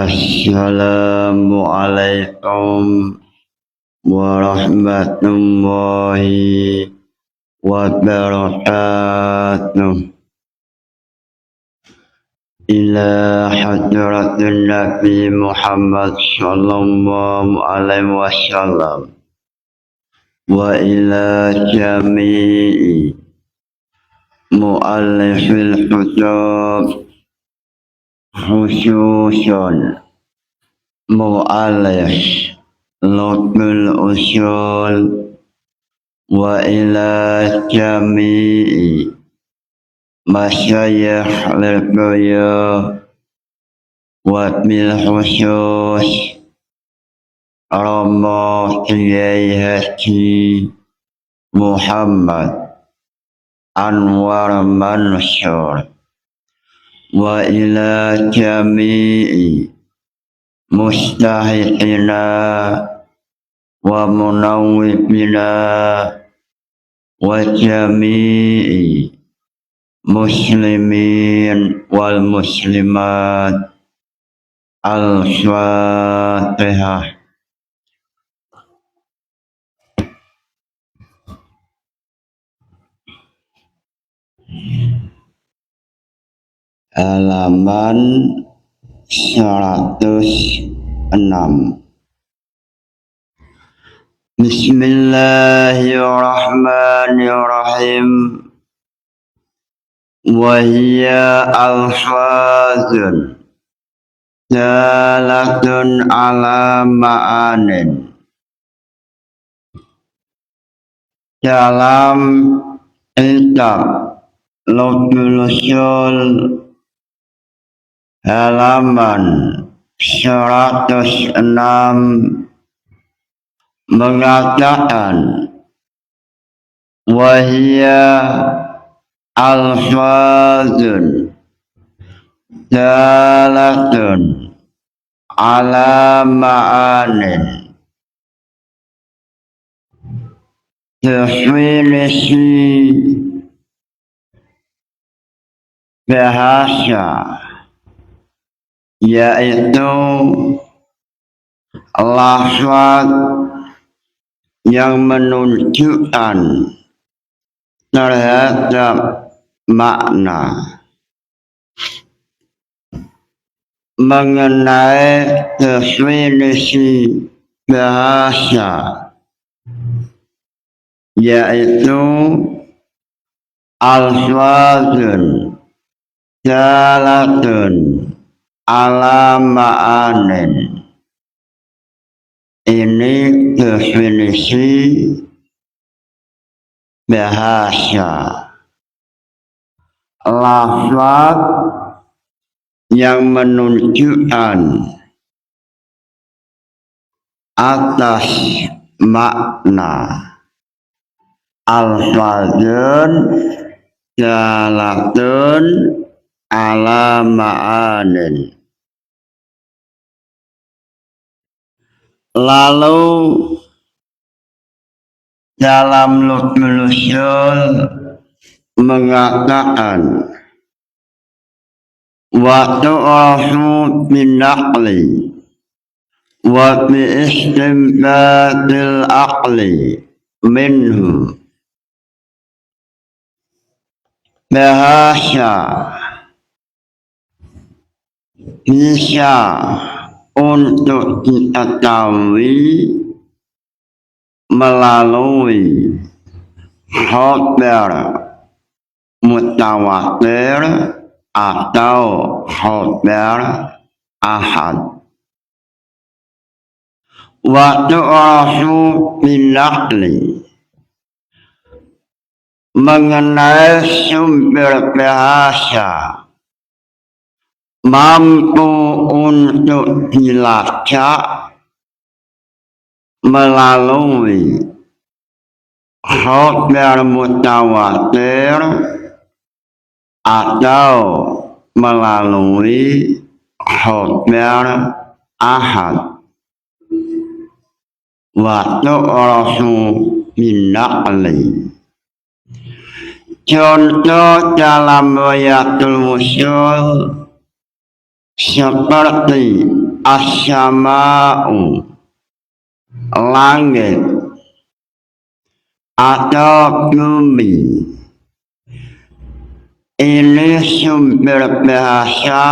Assalamualaikum warahmatullahi wabarakatuh. Ila hadratin Nabi Muhammad sallallahu alaihi wasallam wa ila jami'i mu'allifil kitab khususan mu'allif lubul usul wa ila jami'i masyayikh lil-buya wa bil khusus Rama Kiai Haji Muhammad Anwar Mansur wa ila jami'i mustahiqina wa munawwibina wa jami'i muslimin wal muslimat. Al-Fatihah. Halaman 106. Bismillahirrahmanirrahim. Wahia alfazun dalatun ala ma'anin. Dalam kitab Lubul Usul halaman 106 mengatakan wahia alfazun dalatun ala ma'anin. Definisi bahasa yaitu lafaz yang menunjukkan terhadap makna. Mengenai definisi bahasa yaitu alfazun dalatun ala ma'anin. Ini definisi bahasa. Lafaz yang menunjukkan atas makna. Alfazun dalatun ala ma'anin. Lalu dalam Lubul Usul mengatakan wa tu'rafu bin naqli wa bi istinbatil aqli minhu. Bahasa bisa untuk diketahui melalui khabar mutawatir atau khabar ahad. Wa tu'rafu bin naqli, mengenai sumber bahasa mampu untuk dilacak melalui khabar mutawatir atau melalui khabar ahad. Wa tu'rafu bin naqli. Contoh dalam Ghayatul Wusul seperti as-sama'u langit atau bumi. Ini sumber bahasa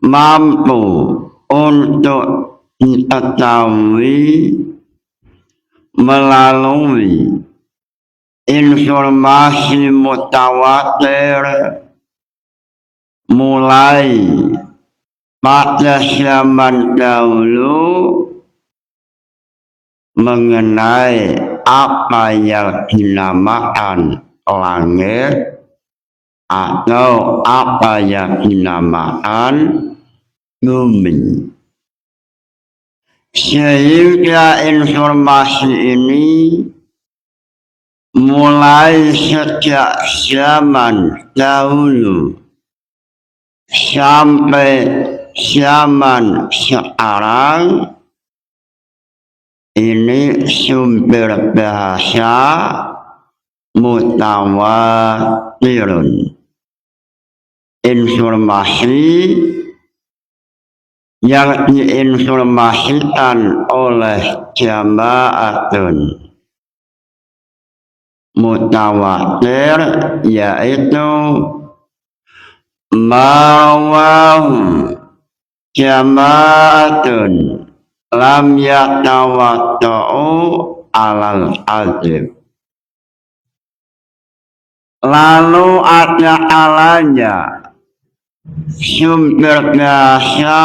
mampu untuk diketahui melalui informasi mutawatir mulai pada zaman dahulu mengenai apa yang dinamakan langit atau apa yang dinamakan bumi. Sehingga informasi ini mulai sejak zaman dahulu sampai zaman sekarang ini sumber bahasa mutawatirun, informasi yang diinformasikan oleh jama'atun mutawatir, yaitu marwahu jama'atun lam yatawatta'u alal adib. Lalu ada kalanya sumber bahasa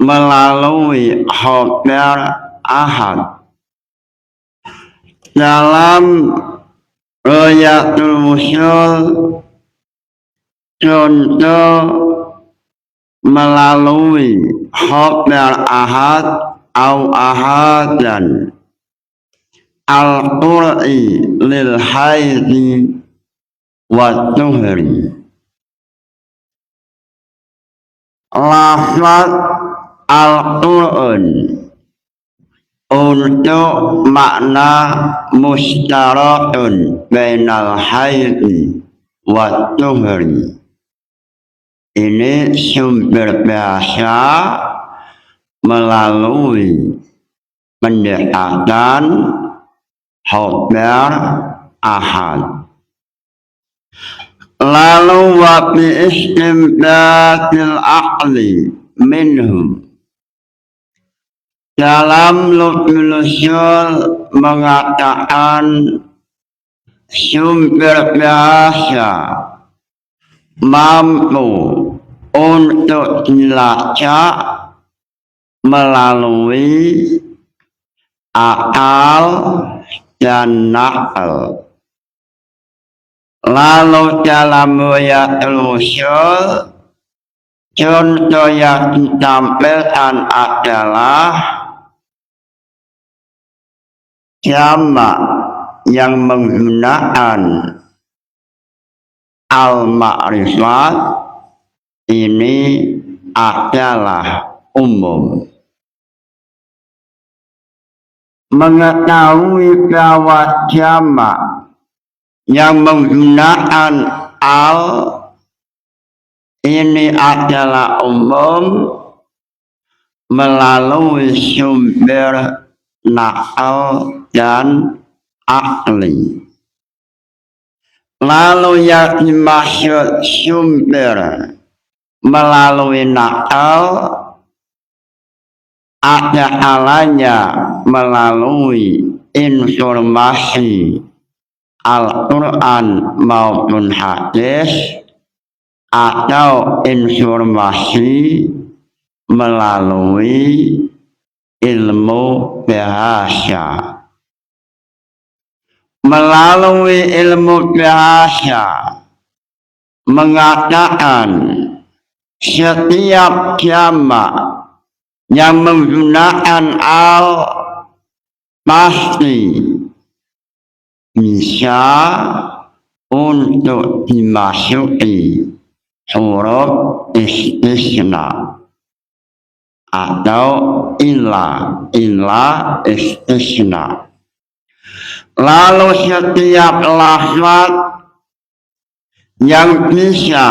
melalui khabar ahad dalam royatul usul, contoh melalui khabar ahad au ahadan al-qur'i lil haidi wa tuhri. Lafaz Al-Qur'an untuk makna mustarakun bainal haidi wa tuhri. Ini sumber bahasa melalui pendekatan khabar ahad. Lalu wa bi istimdatil aqli minhum, dalam lubul usul mengatakan sumber bahasa mampu untuk dilacak melalui akal dan nakal. Lalu dalam royatul usul, contoh yang ditampilkan adalah jamak yang menggunakan al-ma'rifat ini adalah umum. Mengetahui bahwa jamak yang menggunakan al ini adalah umum melalui sumber nakal dan akli. Lalu yang dimaksud sumber melalui nakal ada kalanya melalui informasi Al-Quran maupun hadis, atau informasi melalui ilmu bahasa. Melalui ilmu bahasa mengatakan setiap jamak yang menggunakan al pasti bisa untuk dimasuki huruf istisna atau illa istisna. Lalu setiap lafaz yang bisa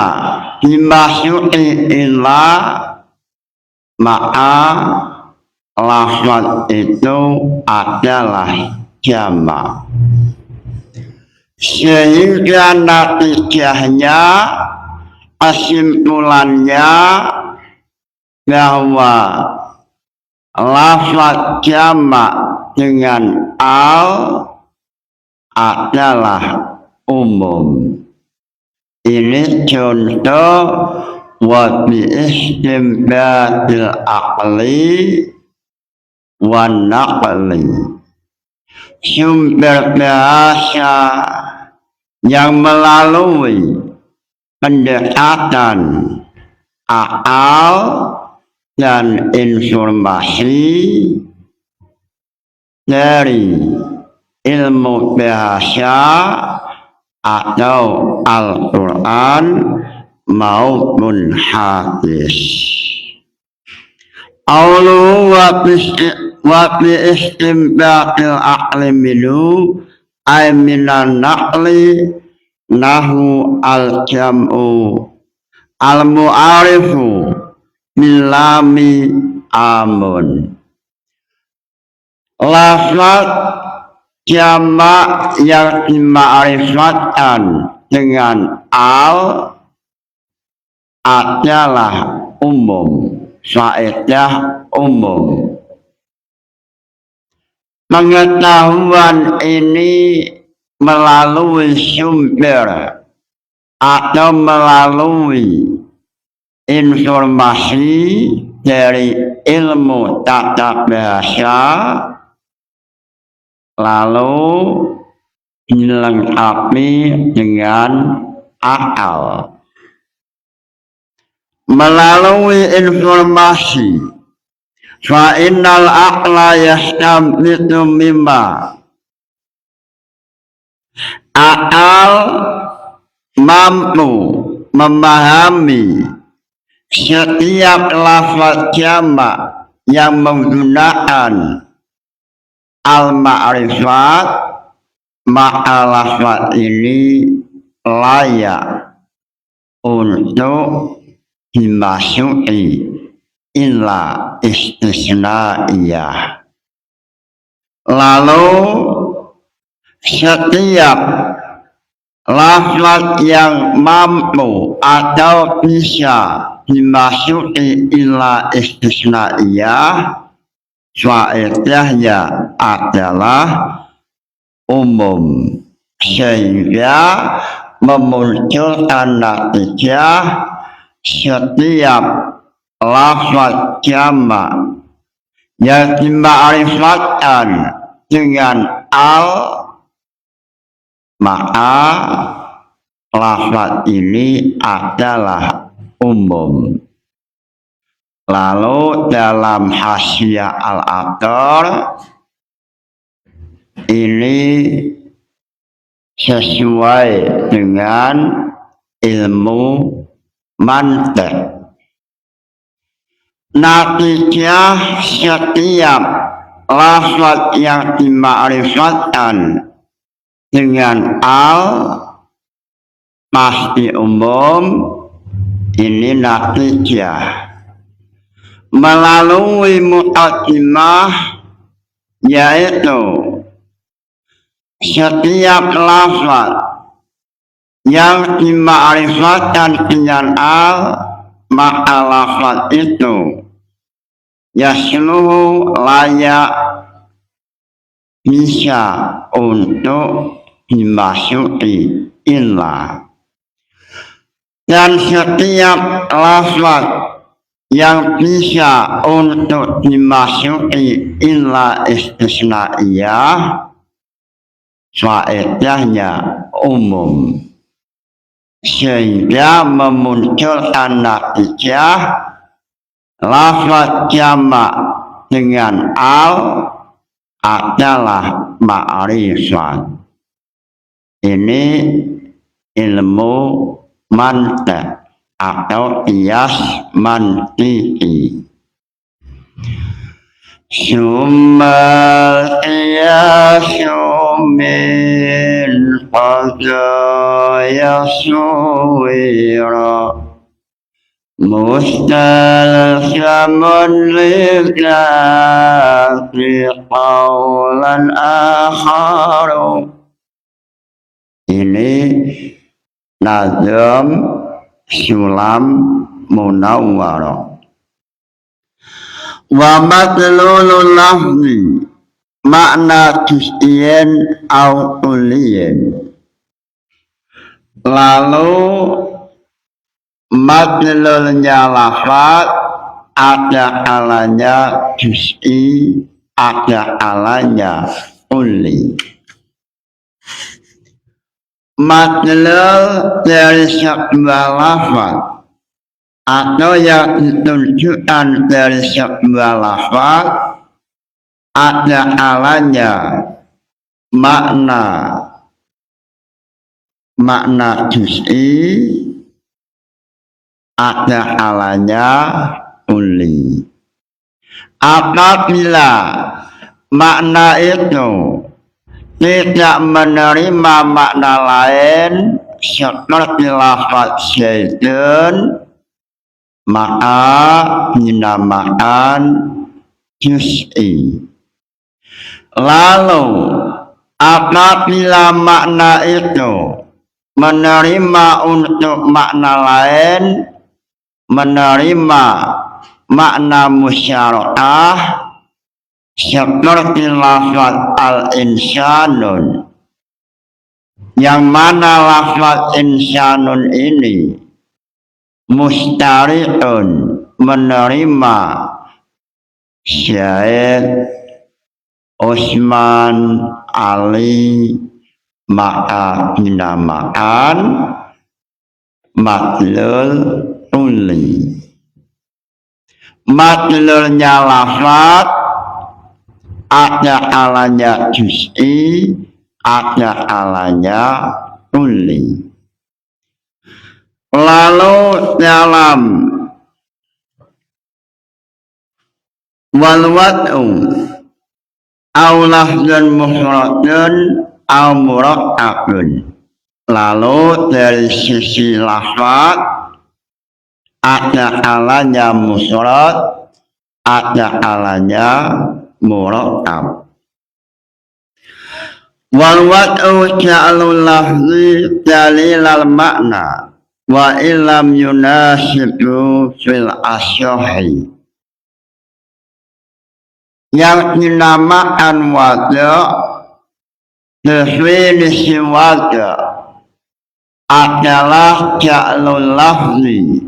dimasuki illa ma'a lafaz itu adalah jamak. Sehingga natijahnya, kesimpulannya bahwa lafaz jamak dengan al adalah umum. Ini contoh wa bi istinbatil aqli wa naqli. Sumber bahasa yang melalui pendekatan akal dan informasi dari ilmu bahasa atau Al-Quran maupun hadis. Aulu wa bi istinbatil aqli minhu ay minan naqli nahu al-jam'u al-mu'arifu bilami amun. Lafaz jamak yang dima'rifatkan dengan al adalah umum, faedah umum. Pengetahuan ini melalui sumber atau melalui informasi dari ilmu tata bahasa, lalu dilengkapi dengan akal. Melalui informasi, fa innal aqla yastambitu mimma, akal mampu memahami setiap lafaz jamak yang menggunakan al-ma'rifat, maka lafaz ini layak untuk dimasuki illa istisnaiyah. Lalu setiap lafaz yang mampu atau bisa dimasuki illa istisnaiyah, faedahnya adalah umum, sehingga memunculkan natijah setiap lafaz jamak yang dima'rifatkan dengan al, maka lafaz ini adalah umum. Lalu dalam Hasyiah Al-Athar ini sesuai dengan ilmu mantiq. Natijah setiap lafaz yang dima'rifatkan dengan al pasti umum. Ini natijah. Melalui muqaddimah, yaitu setiap lafaz yang dima'rifatkan dengan al, maka lafaz itu yasluhu layak bisa untuk dimasuki illa. Dan setiap lafaz yang bisa untuk dimasuki illa istisnaiyah, faedahnya umum, sehingga memunculkan natijah lafaz jamak dengan al adalah ma'rifat. Ini ilmu mantiq atau qiyas mantiqi. Summal qiyasu min qadaya suwira mustalzamun lillahi qawlan akharu. Ini nazam sulam munawwarah. Wa matlulul lafzi makna juz'iyyan au kulliyan. Lalu matlulnya lafaz ada alanya juz'i, ada alanya kulli. Matlul dari sebuah lafaz atau yang ditunjukkan dari sebuah lafaz ada alanya makna juz'i, ada alanya kulli. Apabila makna itu tidak menerima makna lain seperti lafaz zaidun, maka dinamakan juz'i. Lalu apabila makna itu menerima untuk makna lain, menerima makna musyarakah seperti lafaz al-insanun, yang mana lafaz insanun ini mustari'un menerima Zaid, Utsman, Ali, maka dinamakan matlul kulli. Matlulnya lafaz ada alanya juz'i, ada alanya kulli. Lalu dalam wal wad'u au lafzun mufradun au murakkabun. Lalu dari sisi lafaz ada alanya mufrad, ada alanya murakkab. Wal wad'u ja'alul lafzi dalilal makna wa illam yunasibu fil asyahi. Yang dinamakan wada' definisi wada' adalah ja'alul lafzi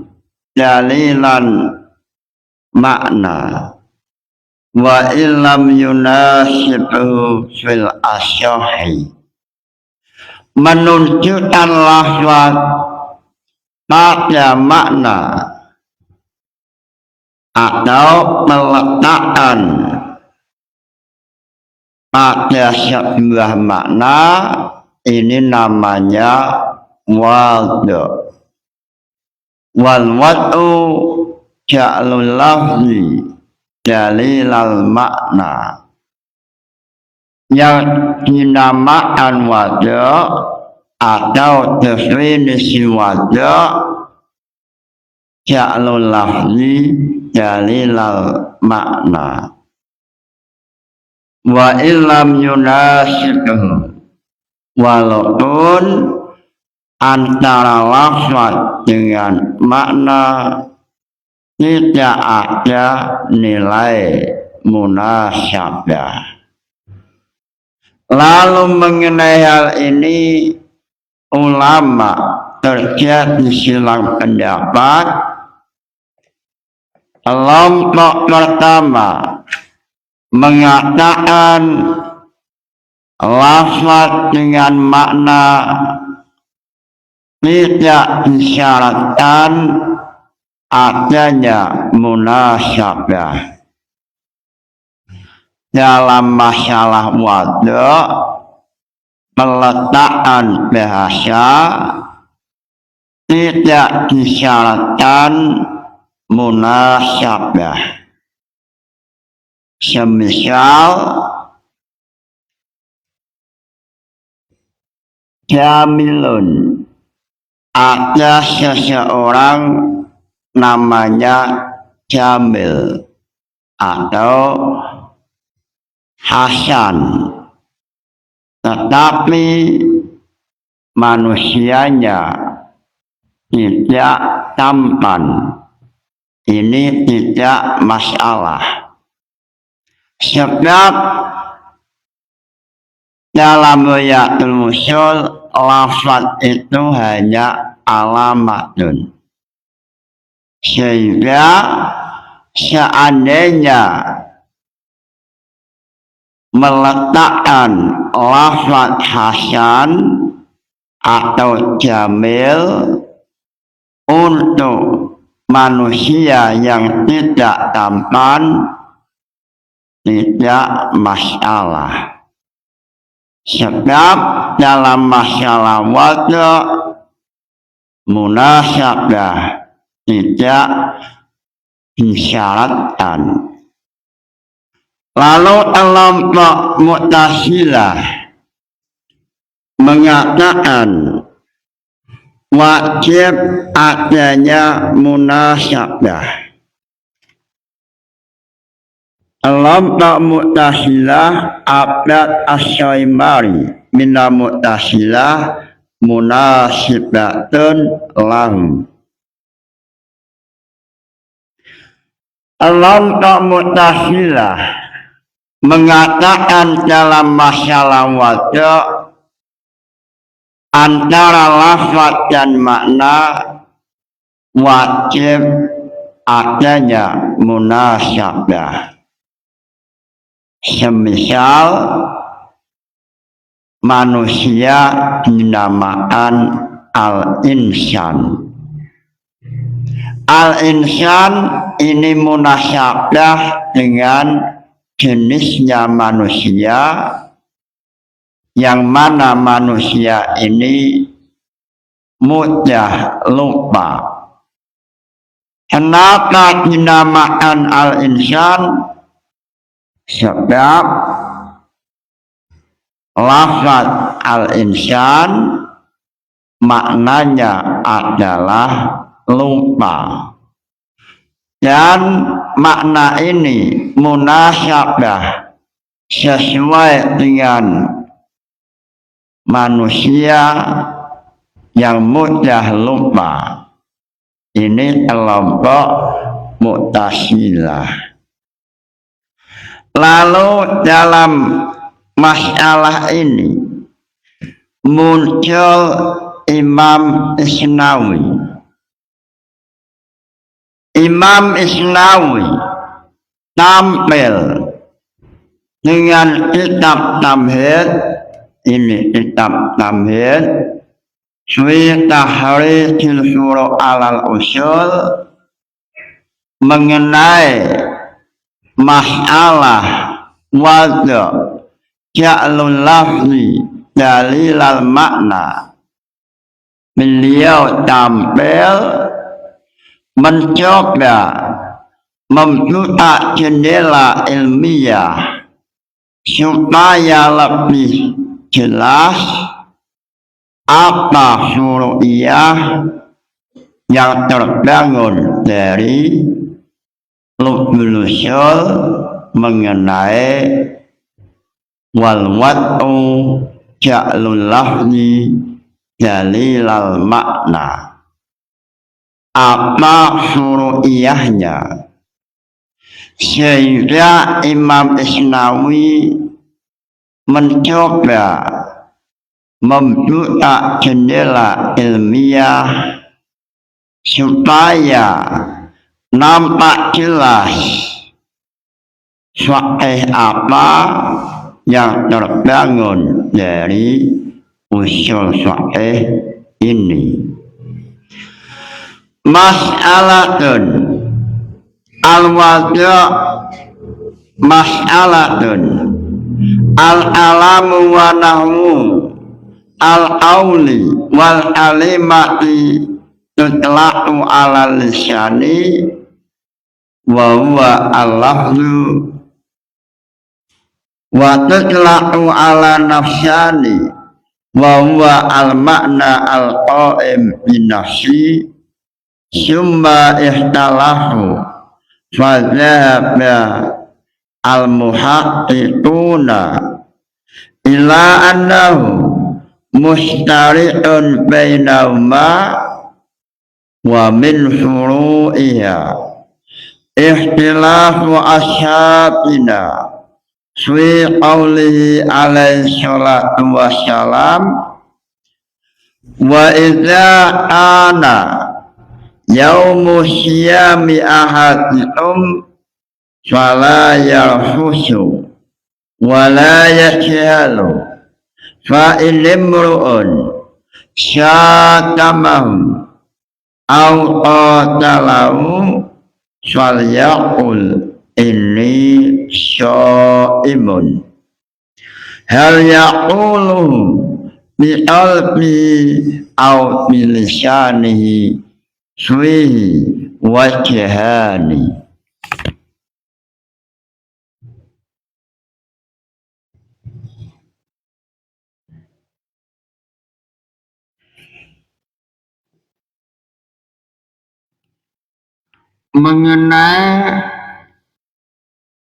dalilan makna wa illam yunasibu fil asyahi, menunjukkan lafaz pada makna atau meletakkan pada sebuah makna, ini namanya wada'. Wal wad'u ja'alul lafzi dalilal makna. Yang dinamakan wada' atau definisi wada' ja'alul lafzi dalilal makna wa illam yunasibhu, walaupun antara lafaz dengan makna tidak ada nilai munasyabah. Lalu mengenai hal ini ulama terjadi silang pendapat. Kelompok pertama mengatakan lafaz dengan makna tidak disyaratkan adanya munasyabah. Dalam masalah wada' peletakan bahasa tidak disyaratkan munasyabah. Semisal jamilun, ada seseorang namanya Jamil atau Hasan, tetapi manusianya tidak tampan. Ini tidak masalah, sebab dalam Ghayatul Wusul lafaz itu hanya alamatun, sehingga seandainya meletakkan lafaz Hasan atau Jamil untuk manusia yang tidak tampan, tidak masalah, sebab dalam masalah wajah munasabah tidak disyaratkan. Lalu kelompok Mu'tazilah mengatakan wajib adanya munasabah. Kelompok Mu'tazilah Abad As-Syaimari mina Mu'tazilah munasibatun lahum. Kelompok Mu'tazilah mengatakan dalam masalah wajah antara lafaz dan makna wajib adanya munasabah. Semisal manusia dinamakan al-insan. Al-insan ini munasabah dengan jenisnya manusia, yang mana manusia ini mudah lupa. Kenapa dinamakan al-insan? Sebab lafaz al-insan maknanya adalah lupa, dan makna ini munasabah sesuai dengan manusia yang mudah lupa. Ini kelompok Mu'tazilah. Lalu dalam masalah ini muncul Imam Isnawi. Imam Isnawi tampil dengan kitab tamhid. Ini kitab tamhid fi tahriqil furu' alal usul, mengenai masalah wajah ja'lul lafzi dalilal makna. Beliau tampil mencoba membuka jendela ilmiah supaya lebih jelas apa furu'iyah yang terbangun dari lubul usul mengenai wal wad'u ja'lul lafzi dalilal makna. Apa furu'iyahnya, sehingga Imam Isnawi mencoba membuka jendela ilmiah supaya nampak jelas sahih apa yang terbangun dari usul sahih ini. Mas'alatun al-wajah mas'alatun al-alamu wa nahwu al-awli wal alimati tutla'u ala lisani wa huwa al-lafzu wa tutla'u ala nafsani wa huwa al-makna al-qa'im binafsi summa ihtalahu fadhahaba al-muhaqqiquna ila annahu mustari'un bainahuma wa min furu'iha ikhtilafu ashabina fi qawlihi alaihi salatu wassalam wa idza ana yaumu siyami ahadikum fala yarfusu wa la yajhalu fa in imru'un syatamahu aw qatalahu falyaqul inni syaimun hal yaqulu bi qalbi aw bi lisanihi fihi wajhani. Mengenai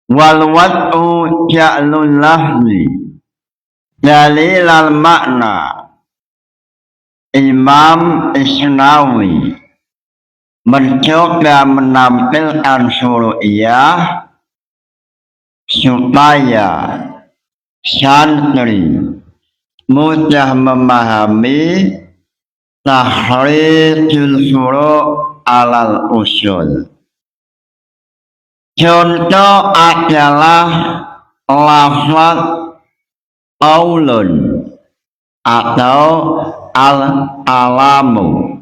wal wad'u ja'lul lahni dalilal makna, Imam Isnawi mencoba menampilkan suru'iyah supaya santri mudah memahami tahrijul furu' alal usul. Contoh adalah lafaz qaulun atau al-alamu.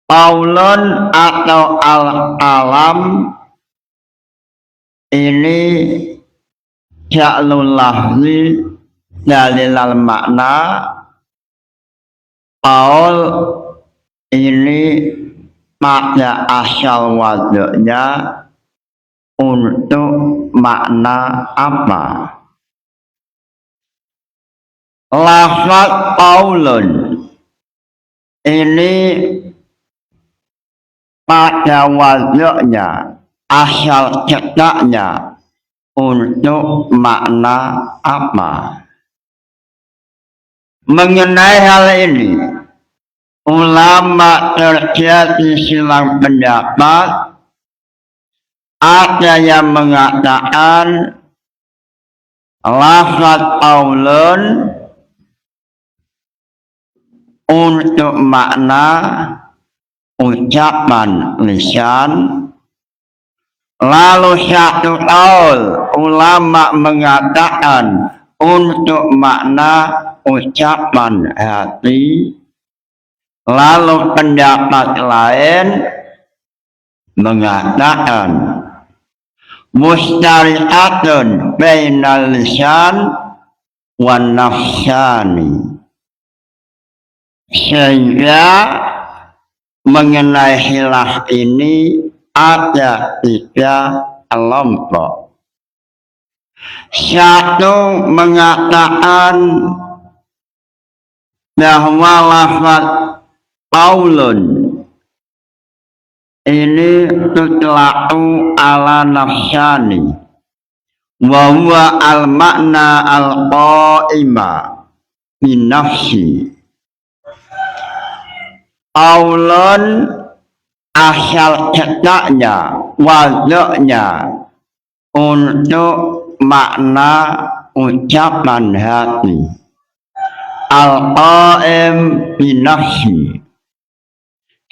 Qaulun atau al-alam ini ja'lul lahzi dalilal makna. Qaul ini pada asal waduknya untuk makna apa? Lafaz qaulun ini pada waduknya asal cetaknya untuk makna apa? Mengenai hal ini ulama terjadi silang pendapat. Ada yang mengatakan lafaz qaulun untuk makna ucapan lisan. Lalu satu qaul ulama mengatakan untuk makna ucapan hati. Lalu pendapat lain mengatakan mustari'atun bainal lisan wan nafsani. Sehingga mengenai khilaf ini ada 3 kelompok. Satu mengatakan bahwa lafaz qaulun ini tutlaqu ala nafsani wa huwa al makna al qaima min nafsi. Qaulun asal cetaknya waduknya untuk makna ucapan hati, al qaim bin nafsi.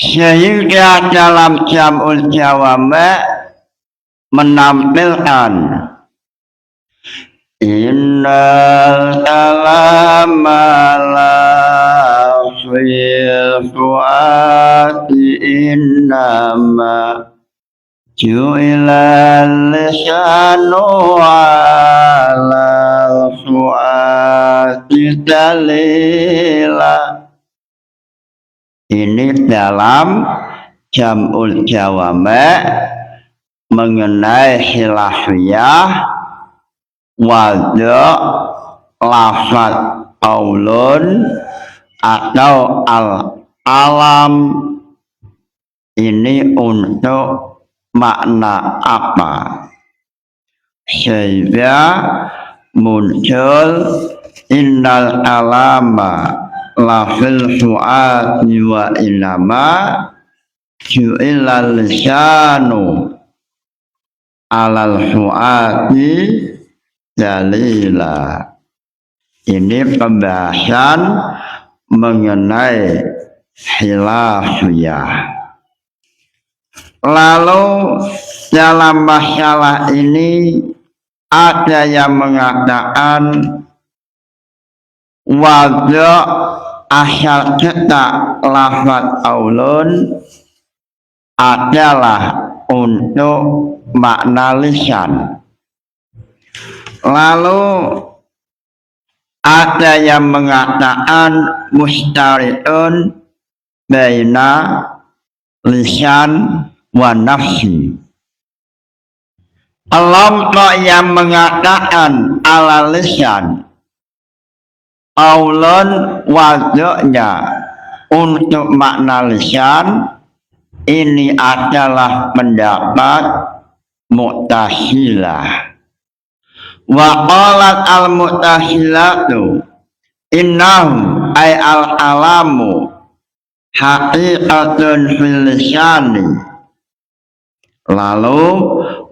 Sehingga dalam jam'ul jawami' menampilkan innal kalama la fil fu'ati innama ju'ila lisanu ala fu'ati dalila. Ini dalam jam'ul jawami' mengenai khilafiyah wadu' lafaz qaulun atau al-alam ini untuk makna apa? Sehingga muncul innal alama lafil fu'adi wa inama ju'ilal lisanu alal fu'adi dalila. Ini pembahasan mengenai khilafiyah. Lalu dalam masalah ini ada yang mengatakan wajah asal cetak lafaz qaulun adalah untuk makna lisan. Lalu ada yang mengatakan mustaritun baina lisan wa nafsi. Kelompok yang mengatakan ala lisan qaulun wajahnya untuk makna lisan, ini adalah pendapat Mu'tazilah. Wa qalat al-Mu'tazilatu innahum ay al-alamu haqiqatun fil lisani. Lalu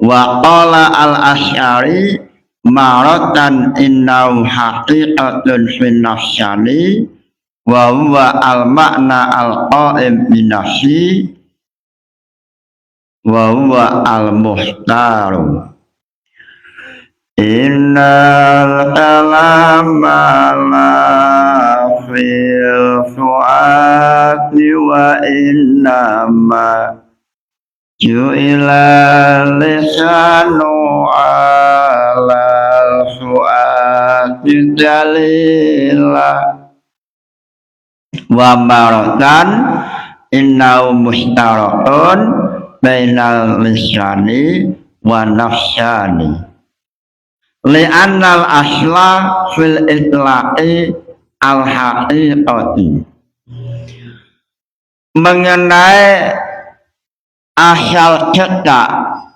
wa qala al-Asy'ari maratan innahu haqiqatun fil nafsani wa huwa al-ma'na al-qa'im bi nafsi wa huwa al-muhtaru. Innal kalama la fil fu'adi wa innama ju'ila lisanu alal fu'adi dalila wa maratan innahu muhtarakun bainal lisani wa nafsani. Li'annal asla fil itlaqi al-haqiqati. Mengenai asal cetak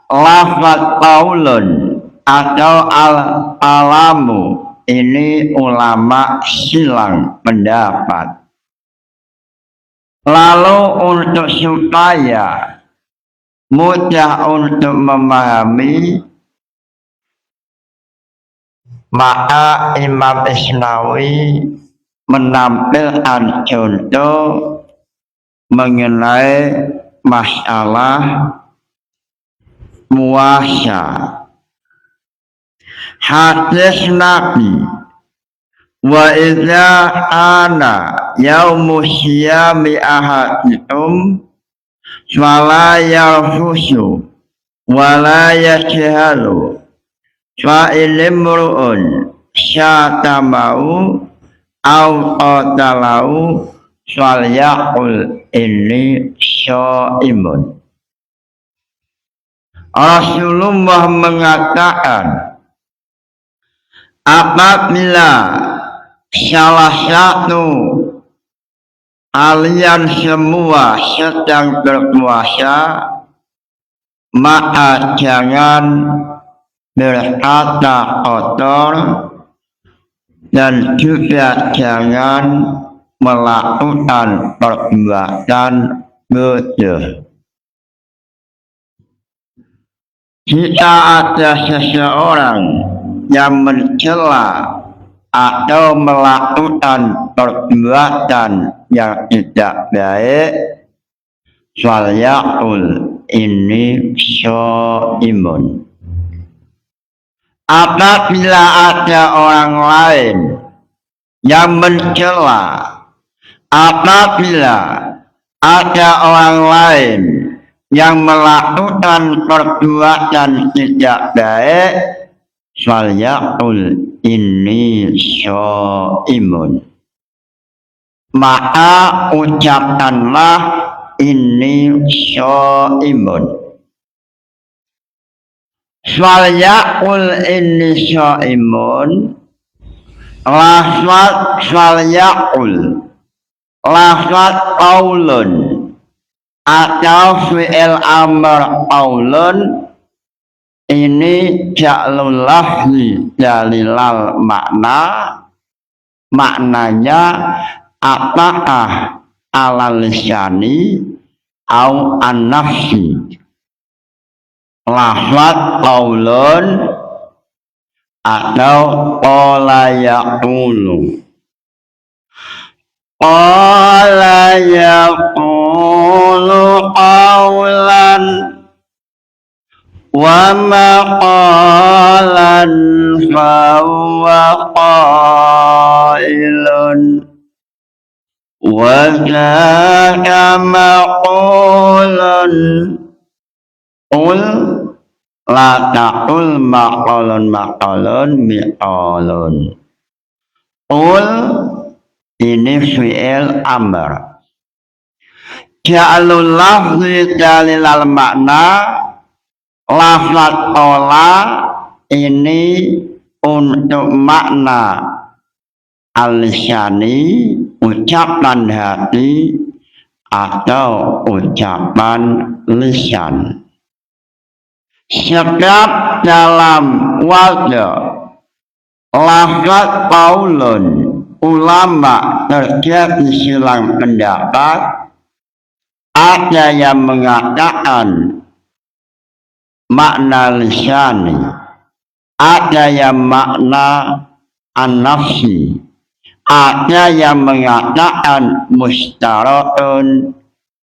lafaz qaulun atau al-alamu, ini ulama silang pendapat. Lalu untuk supaya mudah untuk memahami, maka Imam Isnawi menampilkan contoh mengenai masalah puasa. Hadis Nabi, wa idza ana yaumu syiyami ahadikum fala yarfusu wala yajhalu fa ilimru'un syatamau au qatalau falyaqul inni syaimun. Rasulullah mengatakan, apabila salah satu kalian semua sedang berpuasa, maka jangan berkata kotor dan juga jangan melakukan perbuatan bodoh. Jika ada seseorang yang mencela atau melakukan perbuatan yang tidak baik, falyaqul inni syaimun. Apabila ada orang lain yang mencela, apabila ada orang lain yang melakukan perbuatan tidak baik, falyaqul inni syaimun. Maka ucapkanlah inni syaimun. Falyaqul inni syaimun. Lafaz falyaqul, lafaz qaulun, atau fi'il amr qaulun ini ja'lul lafzi dalilal makna, maknanya apakah ala lisani au an-nafsi. Lafaz qaulun atau qala yaqulu. Qala yaqulu qawlan wa maqalan fahuwa qailun wa zaka maqulun. Qul la taqul maqalun miqalun. Qul ini fi'il amr. Ja'alul lafzi dalilal makna, lafaz qala ini untuk makna al-lisani, ucapan hati atau ucapan lisan. Sebab dalam wajah lafaz qaulun, ulama terjadi silang pendapat. Ada yang mengatakan makna lisani, ada yang makna an-nafsi, ada yang mengatakan mustarakun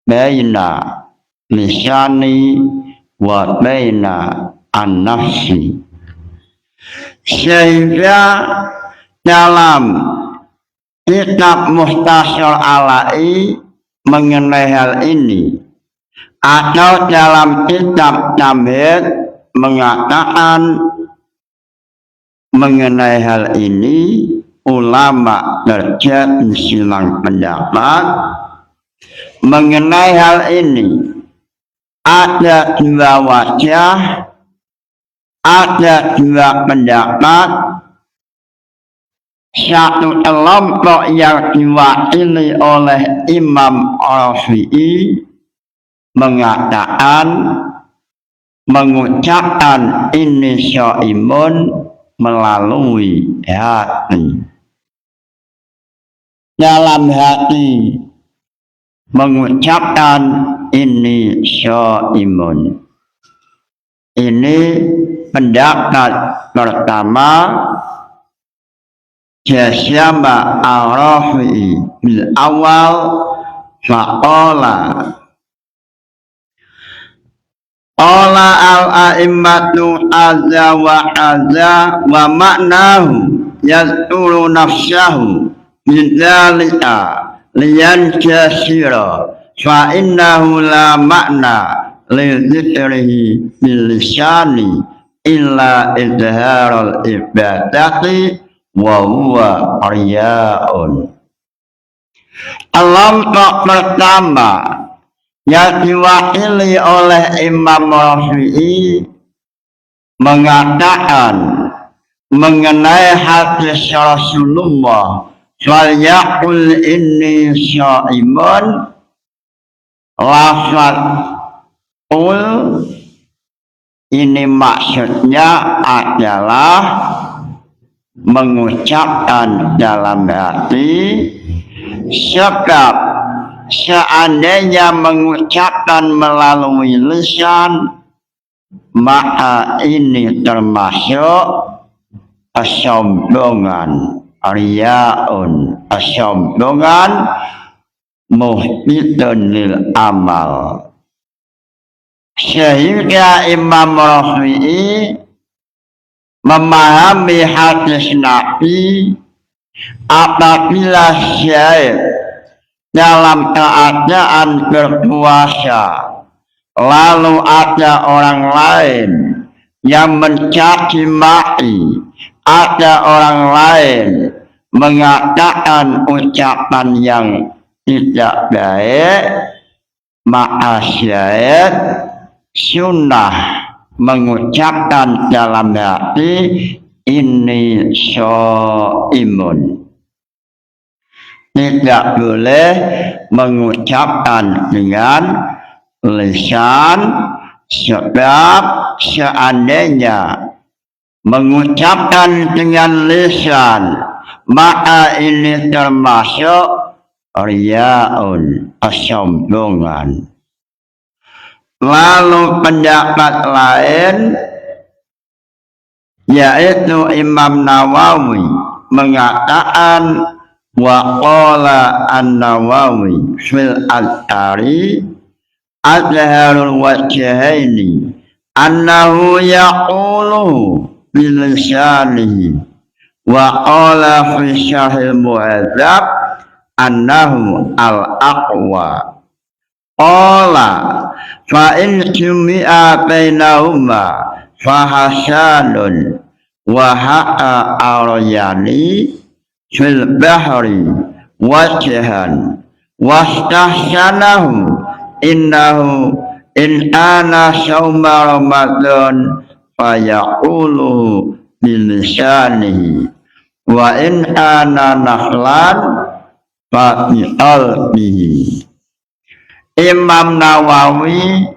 baina lisani wa baina an-nafsi. Sehingga dalam kitab Mukhtasar Ala'i mengenai hal ini, atau dalam kitab Tamhid mengatakan mengenai hal ini, ulama terjadi silang pendapat mengenai hal ini. Ada dua wajah, ada dua pendapat. Satu kelompok yang diwakili oleh Imam Rafi'i mengatakan, mengucapkan ini syaimun melalui hati. Dalam hati mengucapkan ini syaimun. Ini pendapat pertama. Jasyama al-Rafi'i bil awal faqala qala al-a'immatu azza wa azza wa ma'nahu yazkuru nafsahu min dhalika liyanjasira fa innahu la ma'na li dhikrihi bil lisani illa izharul ibadati wa huwa riya'un. Kelompok pertama yang diwakili oleh Imam Rafi'i mengatakan mengenai hadis Rasulullah falyaqul inni syaimun, lafaz qul ini maksudnya adalah mengucapkan dalam hati, sebab seandainya mengucapkan melalui lisan maka ini termasuk kesombongan, riya'un, kesombongan muhbitun lil amal. Sehingga Imam Rafi'i memahami hadis Nabi, apabila syahid dalam keadaan berpuasa lalu ada orang lain yang mencaci maki, ada orang lain mengatakan ucapan yang tidak baik, maka syahid sunnah mengucapkan dalam hati ini syaimun. Tidak boleh mengucapkan dengan lisan, sebab seandainya mengucapkan dengan lisan, maka ini termasuk riyaun, kesombongan. Lalu pendapat lain, yaitu Imam Nawawi mengatakan, wa qala an-Nawawi fil Adhari adharul wajhaini annahu yaqulu bilisanihi wa qala fi syarhil muhadzab annahu al-aqwa. Qala fa in jumi'a bainahuma fa hasanun wa ha'a aryani fil bahri wajhan wastahsanahu innahu in ana syauma ramadan fa yaqulu bilisanihi wa in ana nahlan fa bi'albihi. Imam Nawawi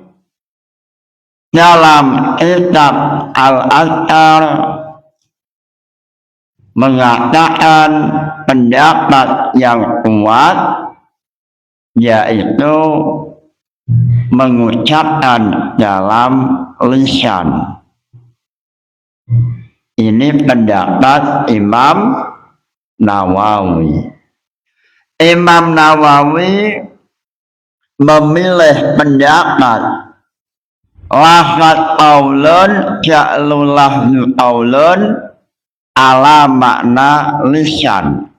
dalam kitab Al-Adhar mengatakan pendapat yang kuat, yaitu mengucapkan dalam lisan. Ini pendapat Imam Nawawi. Imam Nawawi memilih pendapat lafaz qaulun ja'lu lafzu qaulun ala makna lisan.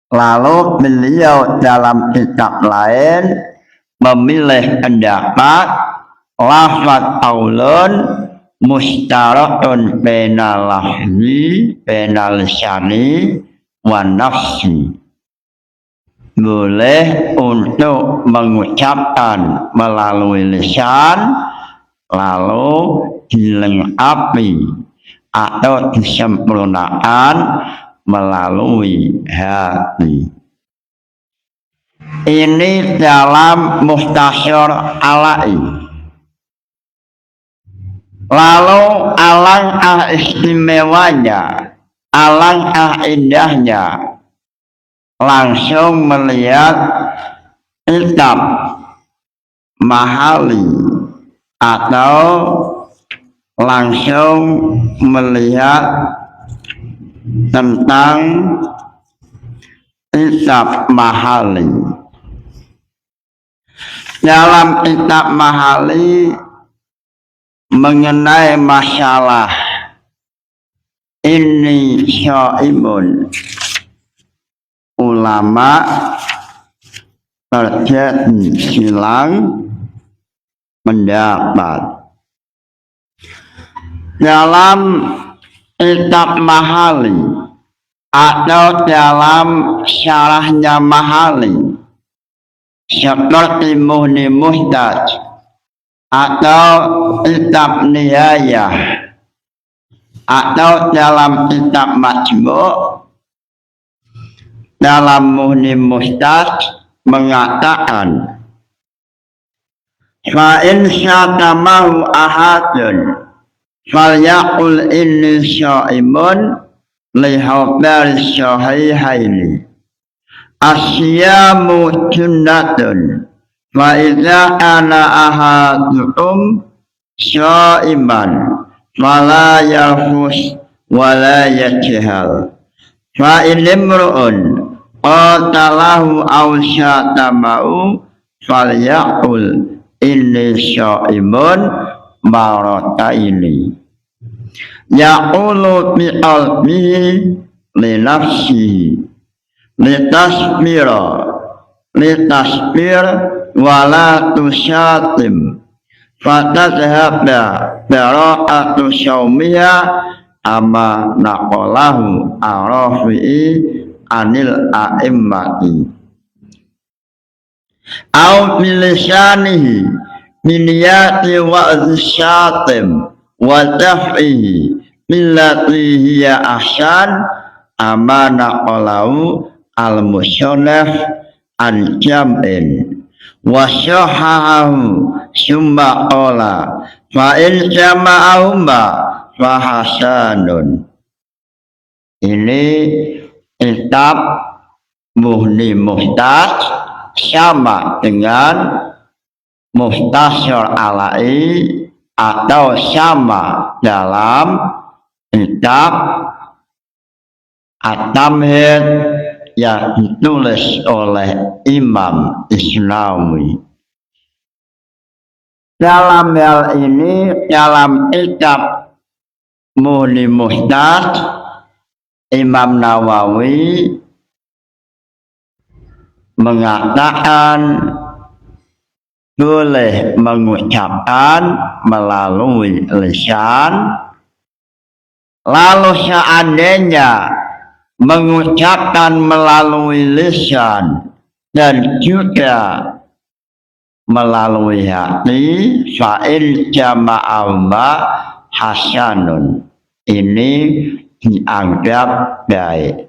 Lalu beliau dalam kitab lain memilih pendapat lafaz qaulun mustarakun bainal lafzi bainal lisani wa nafsi. Boleh untuk mengucapkan melalui lisan lalu dilengkapi atau disempurnakan melalui hati. Ini dalam Mukhtasar Alai. Lalu alangkah istimewanya, alangkah indahnya langsung melihat kitab Mahali atau langsung melihat tentang kitab Mahali. Dalam kitab Mahali mengenai masalah ini syaimun, ulama terjadi silang pendapat. Dalam kitab Mahali atau dalam syarahnya Mahali seperti Muhni Muhtaj atau kitab Nihayah atau dalam kitab Majmu', dalam Muhni Muhtaj mengatakan, fa in syatamahu ahadun falyaqul inni syaimun li khabari sahihaini asyamu junnatun fa idza ana ahadukum syaiman fala yarfus wala yajhal fa in imru'un qatalahu aw syatamahu falyaqul inni syaimun marataini yaqulu bi qalbihi li nafsihi litasbir wala tusyatim fatadhaba bara'atu syaumiya amma naqalahu arafi'i anil a'immati au bilisanihi min yati wa'zisyatim wa daf'ihi billati hiya ahsan amma naqalahu al-musannaf an jam'in wa syahahu summa qala fa in jama'ahuma fa hasanun. Ini kitab Mughni Muhtaj sama dengan Mukhtasar Alai atau sama dalam kitab At-Tamhid yang ditulis oleh Imam Islawi. Dalam hal ini, dalam kitab Mughni Muhtaj, Imam Nawawi mengatakan boleh mengucapkan melalui lisan, lalu seandainya mengucapkan melalui lisan dan juga melalui hati, fa'il jama'ahuma hasanun, ini dianggap baik.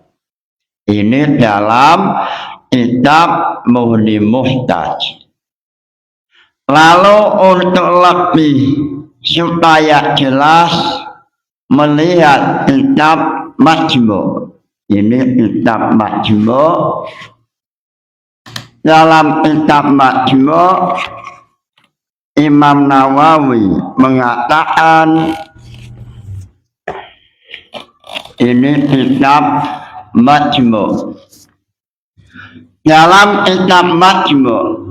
Ini dalam kitab Mughni Muhtaj. Lalu untuk lebih supaya jelas melihat kitab Majmu'. Ini kitab Majmu'. Dalam kitab Majmu' Imam Nawawi mengatakan, ini kitab Majmu'. Dalam kitab Majmu'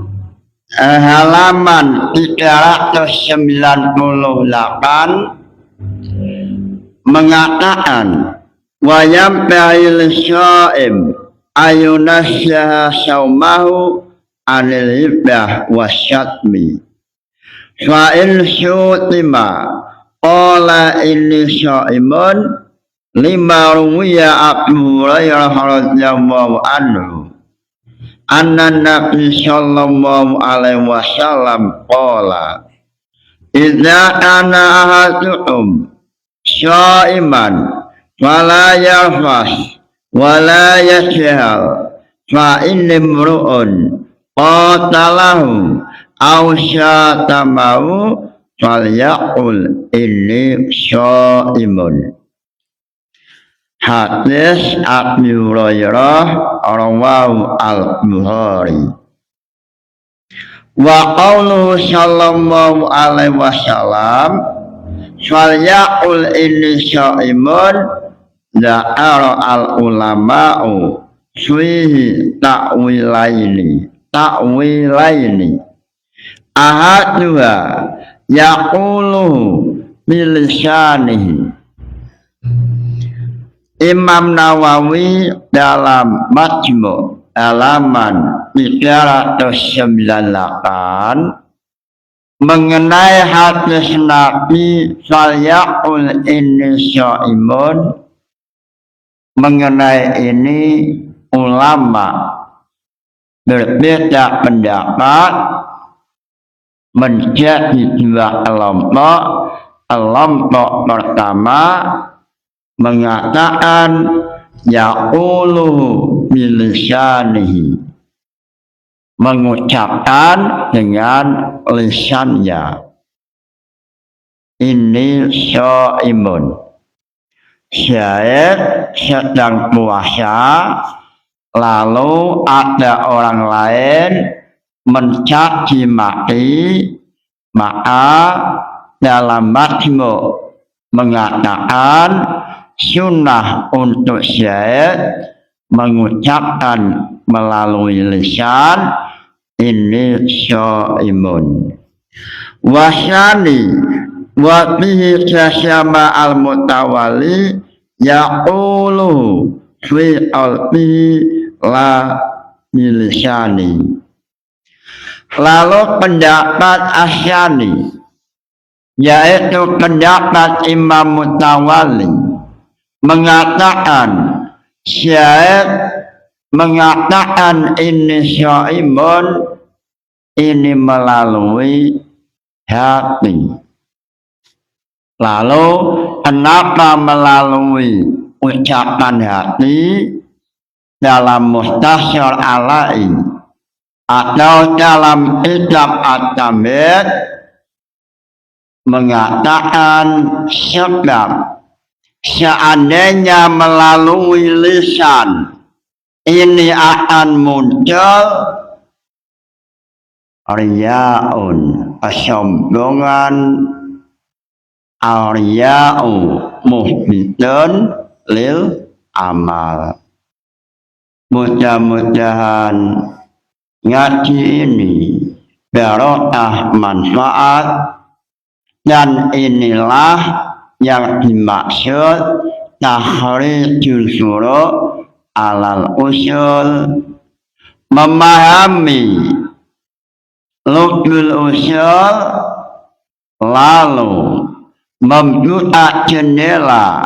halaman 398 mengatakan, wa yamta'il sya'im ayunasyaha syaumahu anil hibah wasyatmi fa in syutima qala inni syaimun lima ruwiya Abu Hurairah radhiyallahu anhu anna Nabi sallallahu alaihi wasallam qala idza kana ahadukum syaiman fala yarfas wala yashhal fa inni imru'un qatalahu aw syatamahu falyaqul inni syaimun. Hadis Abu Hurairah rawahu al-Bukhari. Wa qauluhu sallallahu alaihi wasallam falyaqul inni syaimun Za'ara al-ulama'u fihi ta'wilaini ahaduha yaquluhu bilisanihi. Imam Nawawi dalam Majmu' halaman 398 mengenai hadis Nabi falyaqul inni syaimun. Mengenai ini ulama berbeda pendapat menjadi dua kelompok. Kelompok pertama mengatakan yaquluhu bilisanihi, mengucapkan dengan lisannya, ini syaimun, syait sedang puasa, lalu ada orang lain mencaci maki, maka dalam Majmu' mengatakan sunnah untuk syait mengucapkan melalui lisan, ini syaimun. Wasyani wa bihi tasyama al-mutawali yaqulu fi qalbihi la bilisani. Lalu pendapat Asyani, yaitu pendapat Imam Mutawali, mengatakan syait mengatakan ini syaimun, ini melalui hati. Lalu kenapa melalui ucapan hati? Dalam Mukhtasar Alai atau dalam kitab At-Tamhid mengatakan sebab seandainya melalui lisan ini akan muncul riyaun, kesombongan, riya'u muhbitun lil amal. Mudah-mudahan ngaji ini barokah manfaat, dan inilah yang dimaksud tahrijul furu' alal usul, memahami lubul usul lalu membuka jendela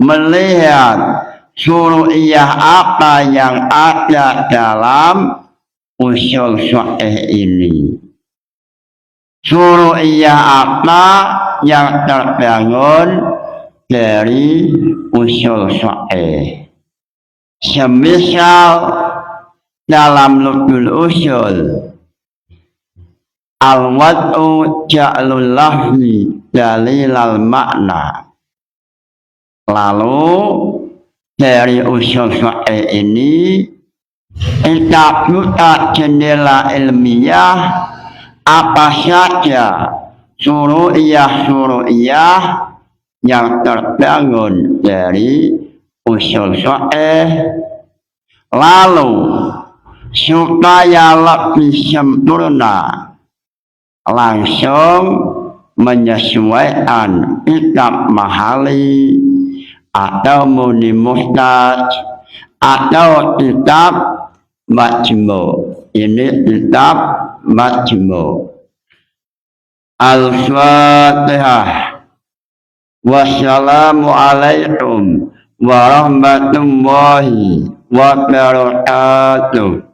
melihat furu'iyah apa yang ada dalam usul fiqh ini. Furu'iyah apa yang terbangun dari usul fiqh. Semisal dalam lubul usul al-wad'u ja'lul lafzi dalilal makna. Lalu dari usul fiqh ini kita buka jendela ilmiah apa saja suru'iyah yang terbangun dari usul fiqh, lalu supaya lebih sempurna langsung menyesuaikan kitab mahali atau muni mustad atau kitab majmu'. Ini kitab majmu'. Al-Fatihah. Wassalamualaikum warahmatullahi wabarakatuh.